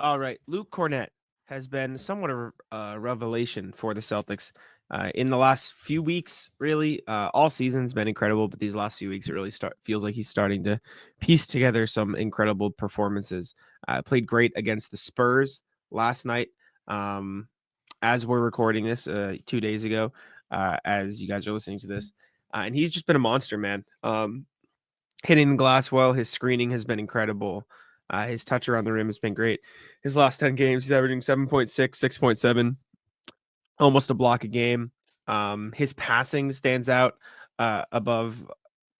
All right. Luke Cornet has been somewhat of a revelation for the Celtics in the last few weeks, really. All season's been incredible, but these last few weeks, it really feels like he's starting to piece together some incredible performances. Played great against the Spurs last night. Um, as we're recording this 2 days ago, as you guys are listening to this. And he's just been a monster, man. Hitting the glass well. His screening has been incredible. His touch around the rim has been great. His last 10 games, he's averaging 7.6, 6.7, almost a block a game. His passing stands out above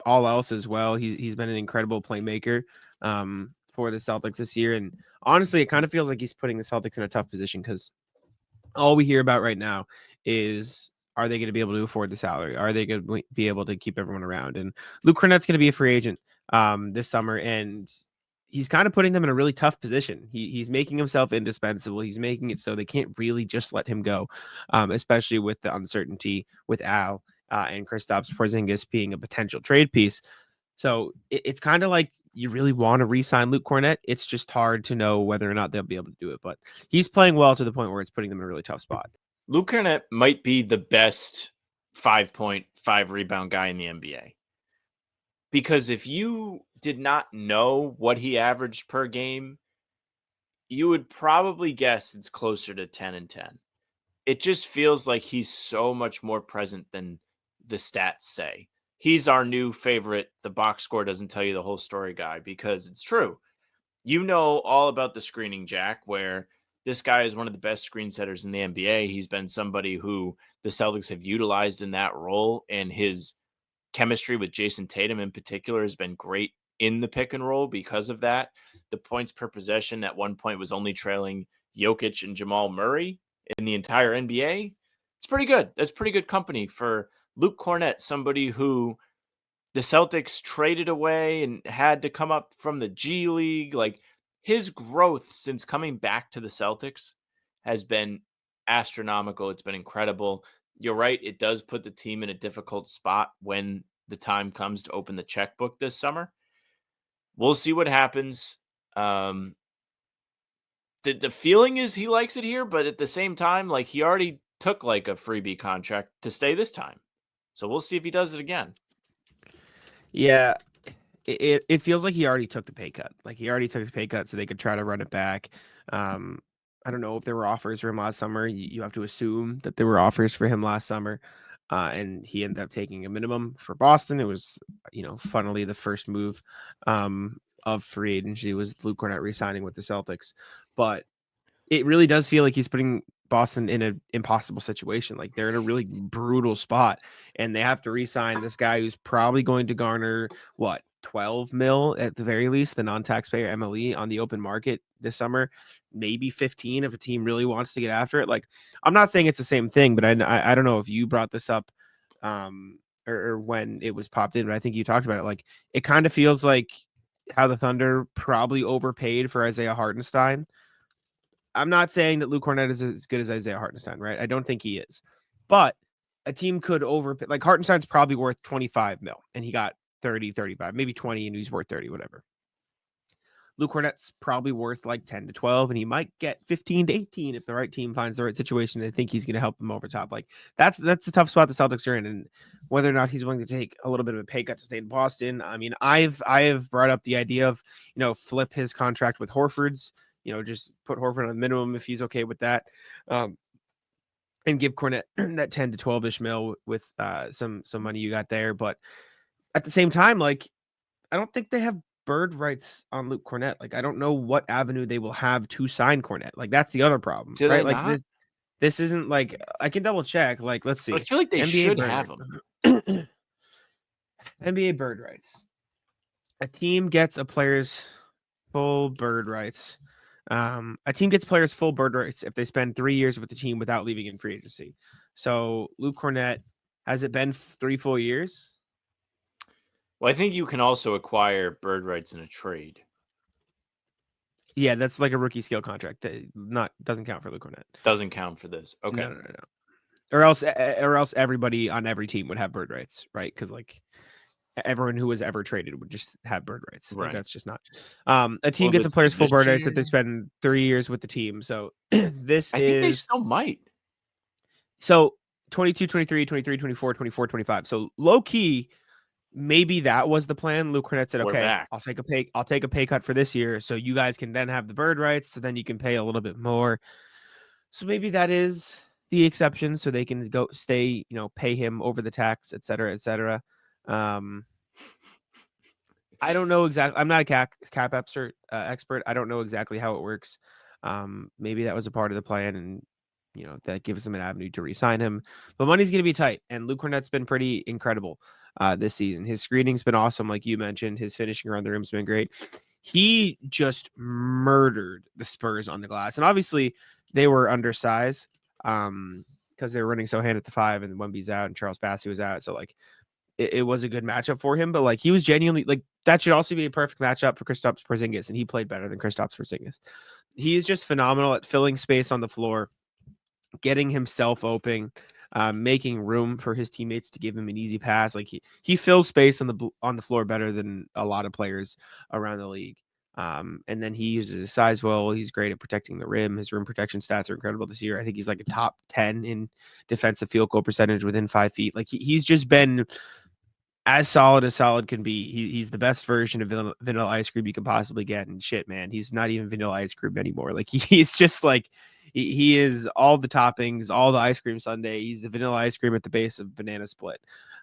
all else as well. He's been an incredible playmaker for the Celtics this year. And honestly, it kind of feels like he's putting the Celtics in a tough position because all we hear about right now is, are they going to be able to afford the salary? Are they going to be able to keep everyone around? And Luke Kornet's going to be a free agent this summer, and he's kind of putting them in a really tough position. He's making himself indispensable. He's making it so they can't really just let him go, especially with the uncertainty with Al and Kristaps Porzingis being a potential trade piece. So it's kind of like you really want to re-sign Luke Kornet. It's just hard to know whether or not they'll be able to do it. But he's playing well to the point where it's putting them in a really tough spot. Luke Kornet might be the best 5.5 rebound guy in the NBA. Because if you did not know what he averaged per game, you would probably guess it's closer to 10 and 10. It just feels like he's so much more present than the stats say. He's our new favorite, the box score doesn't tell you the whole story guy, because it's true. You know all about the screening, Jack, where this guy is one of the best screen setters in the NBA. He's been somebody who the Celtics have utilized in that role, and his chemistry with Jason Tatum in particular has been great in the pick and roll because of that. The points per possession at one point was only trailing Jokic and Jamal Murray in the entire NBA. It's pretty good. That's pretty good company for Luke Kornet, somebody who the Celtics traded away and had to come up from the G League. Like, his growth since coming back to the Celtics has been astronomical. It's been incredible. You're right. It does put the team in a difficult spot when the time comes to open the checkbook this summer. We'll see what happens. The feeling is he likes it here, but at the same time, like, he already took like a freebie contract to stay this time. So we'll see if he does it again. Yeah, it feels like he already took the pay cut. Like he already took the pay cut so they could try to run it back. I don't know if there were offers for him last summer. You have to assume that there were offers for him last summer. And he ended up taking a minimum for Boston. It was, funnily the first move of free agency was Luke Kornet re-signing with the Celtics. But it really does feel like he's putting Boston in an impossible situation. Like they're in a really brutal spot, and they have to re-sign this guy who's probably going to garner what 12 mil at the very least, the non-taxpayer MLE on the open market this summer, maybe 15 if a team really wants to get after it. Like I'm not saying it's the same thing, but I don't know if you brought this up or when it was popped in, but I think you talked about it. Like it kind of feels like how the Thunder probably overpaid for Isaiah Hartenstein. I'm not saying that Luke Kornet is as good as Isaiah Hartenstein, right? I don't think he is. But a team could like Hartenstein's probably worth 25 mil and he got 30, 35, maybe 20 and he's worth 30, whatever. Luke Kornet's probably worth like 10 to 12 and he might get 15 to 18 if the right team finds the right situation. They think he's going to help them over top. Like that's the tough spot the Celtics are in, and whether or not he's willing to take a little bit of a pay cut to stay in Boston. I mean, I have brought up the idea of, flip his contract with Horford's, just put Horford on the minimum if he's okay with that. And give Cornet that 10 to 12-ish mil with some money you got there. But at the same time, like, I don't think they have bird rights on Luke Cornet. Like, I don't know what avenue they will have to sign Cornet. Like, that's the other problem, Do right? they Like, not? this isn't like I can double check. Like, let's I see. feel like they NBA should bird have him. NBA bird rights. A team gets a player's full bird rights. A team gets players full bird rights if they spend 3 years with the team without leaving in free agency. So Luke Cornet, has it been 3 full years? Well, I think you can also acquire bird rights in a trade. Yeah, that's like a rookie scale contract. That doesn't count for Luke Cornet. Doesn't count for this. Okay. No. Or else everybody on every team would have bird rights, right? Because like everyone who was ever traded would just have bird rights. Like Right. that's just not. A team Well, gets a let's see player's full this bird rights year. if they spend 3 years with the team. So this I think they is still might. so 22, 23, 23, 24, 24, 25. So low key, maybe that was the plan. Luke Cornet said, We're "Okay, back. I'll take a pay cut for this year, so you guys can then have the bird rights, so then you can pay a little bit more." So maybe that is the exception, so they can go stay, pay him over the tax, et cetera, et cetera. Um, I don't know exactly. I'm not a cap expert. I don't know exactly how it works. Maybe that was a part of the plan, and that gives them an avenue to re-sign him. But money's going to be tight, and Luke Cornet's been pretty incredible this season. His screening's been awesome, like you mentioned. His finishing around the rim's been great. He just murdered the Spurs on the glass, and obviously they were undersized because they were running so hand at the 5, and Wemby's out, and Charles Bassey was out, so like it was a good matchup for him. But like he was genuinely like that should also be a perfect matchup for Kristaps Porzingis, and he played better than Kristaps Porzingis. He is just phenomenal at filling space on the floor, getting himself open, making room for his teammates to give him an easy pass. Like he fills space on the floor better than a lot of players around the league. And then he uses his size well. He's great at protecting the rim. His rim protection stats are incredible this year. I think he's like a top 10 in defensive field goal percentage within 5 feet. Like he's just been as solid can be. He's the best version of vanilla ice cream you can possibly get. And shit, man, he's not even vanilla ice cream anymore. Like he's just like he is all the toppings, all the ice cream sundae. He's the vanilla ice cream at the base of banana split.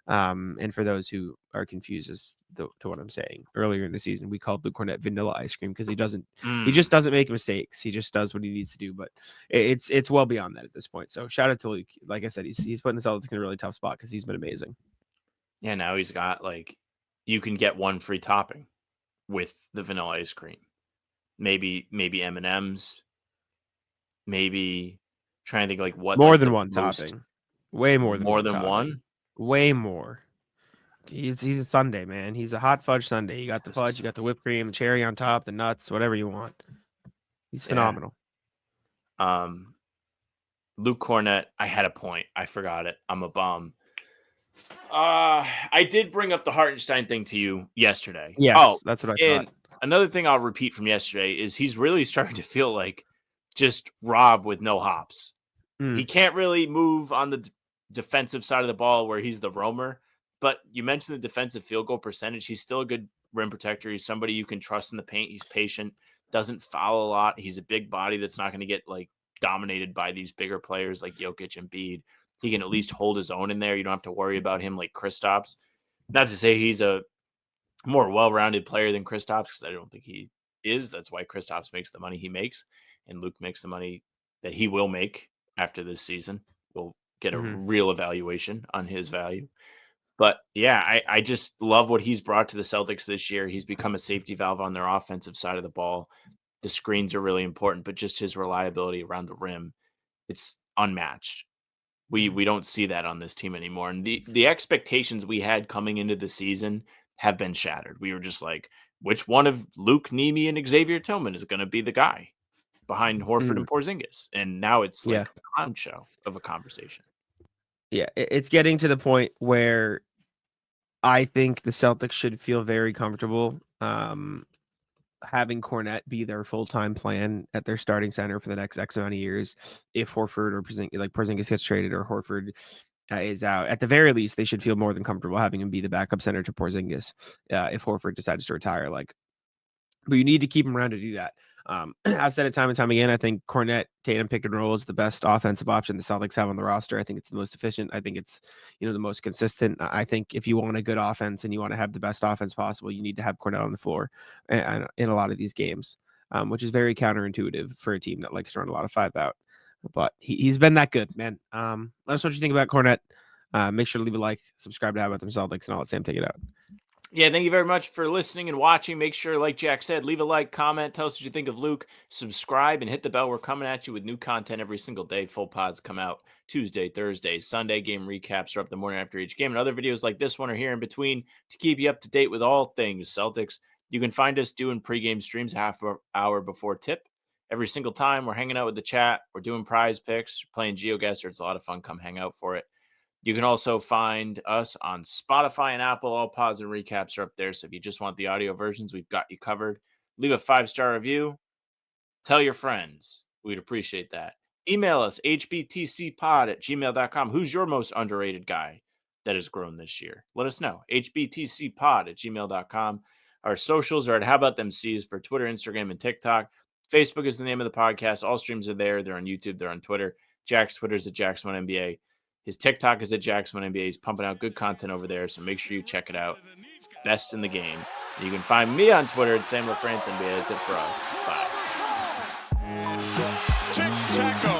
And for those who are confused as to what I'm saying, earlier in the season we called Luke Cornet vanilla ice cream because he just doesn't make mistakes. He just does what he needs to do. But it's well beyond that at this point. So shout out to Luke. Like I said, he's putting the Celtics in a really tough spot because he's been amazing. Yeah, now he's got like you can get one free topping with the vanilla ice cream. Maybe M&Ms. Maybe trying to think like what More like than the one most topping. Way more than more one than topping. one. Way more. He's a sundae, man. He's a hot fudge sundae. You got the fudge, Yes. you got the whipped cream, the cherry on top, the nuts, whatever you want. He's Yeah. phenomenal. Luke Cornet, I had a point. I forgot it. I'm a bum. I did bring up the Hartenstein thing to you yesterday. Oh, Yes, that's what I thought. and another thing I'll repeat from yesterday is he's really starting to feel like just Rob with no hops. Mm, He can't really move on the defensive side of the ball where he's the roamer. But you mentioned the defensive field goal percentage. He's still a good rim protector. He's somebody you can trust in the paint. He's patient, doesn't foul a lot. He's a big body that's not going to get like dominated by these bigger players like Jokic and Embiid. He can at least hold his own in there. You don't have to worry about him like Kristaps. Not to say he's a more well-rounded player than Kristaps because I don't think he is. That's why Kristaps makes the money he makes, and Luke makes the money that he will make after this season. We'll get a hmm real evaluation on his value. But yeah, I just love what he's brought to the Celtics this year. He's become a safety valve on their offensive side of the ball. The screens are really important, but just his reliability around the rim, it's unmatched. We don't see that on this team anymore. And the expectations we had coming into the season have been shattered. We were just like, which one of Luke, Nemi, and Xavier Tillman is going to be the guy behind Horford hmm and Porzingis? And now it's Yeah. like a clown show of a conversation. Yeah. It's getting to the point where I think the Celtics should feel very comfortable having Cornet be their full-time plan at their starting center for the next X amount of years. If Horford or Porzingis gets traded or Horford is out, at the very least, they should feel more than comfortable having him be the backup center to Porzingis if Horford decides to retire. But you need to keep him around to do that. I've said it time and time again. I think Cornet, Tatum pick and roll is the best offensive option the Celtics have on the roster. I think it's the most efficient. I think it's the most consistent. I think if you want a good offense and you want to have the best offense possible, you need to have Cornet on the floor in a lot of these games, which is very counterintuitive for a team that likes to run a lot of 5 out. But he's been that good, man. Let us know what you think about Cornet. Make sure to leave a like, subscribe to How About Them Celtics, and I'll let Sam take it out. Yeah, thank you very much for listening and watching. Make sure, like Jack said, leave a like, comment, tell us what you think of Luke, subscribe, and hit the bell. We're coming at you with new content every single day. Full pods come out Tuesday, Thursday, Sunday. Game recaps are up the morning after each game, and other videos like this one are here in between to keep you up to date with all things Celtics. You can find us doing pregame streams half an hour before tip. Every single time we're hanging out with the chat, we're doing prize picks, playing GeoGuessr. It's a lot of fun. Come hang out for it. You can also find us on Spotify and Apple. All pods and recaps are up there. So if you just want the audio versions, we've got you covered. Leave a 5-star review. Tell your friends. We'd appreciate that. Email us, hbtcpod@gmail.com. Who's your most underrated guy that has grown this year? Let us know. hbtcpod@gmail.com. Our socials are at How About Them C's for Twitter, Instagram, and TikTok. Facebook is the name of the podcast. All streams are there. They're on YouTube. They're on Twitter. Jack's Twitter is at Jack's1NBA. His TikTok is at Jack's1NBA. He's pumping out good content over there, so make sure you check it out. Best in the game. And you can find me on Twitter at Sam LaFrance NBA. That's it for us. Bye. Tic-tac-toe.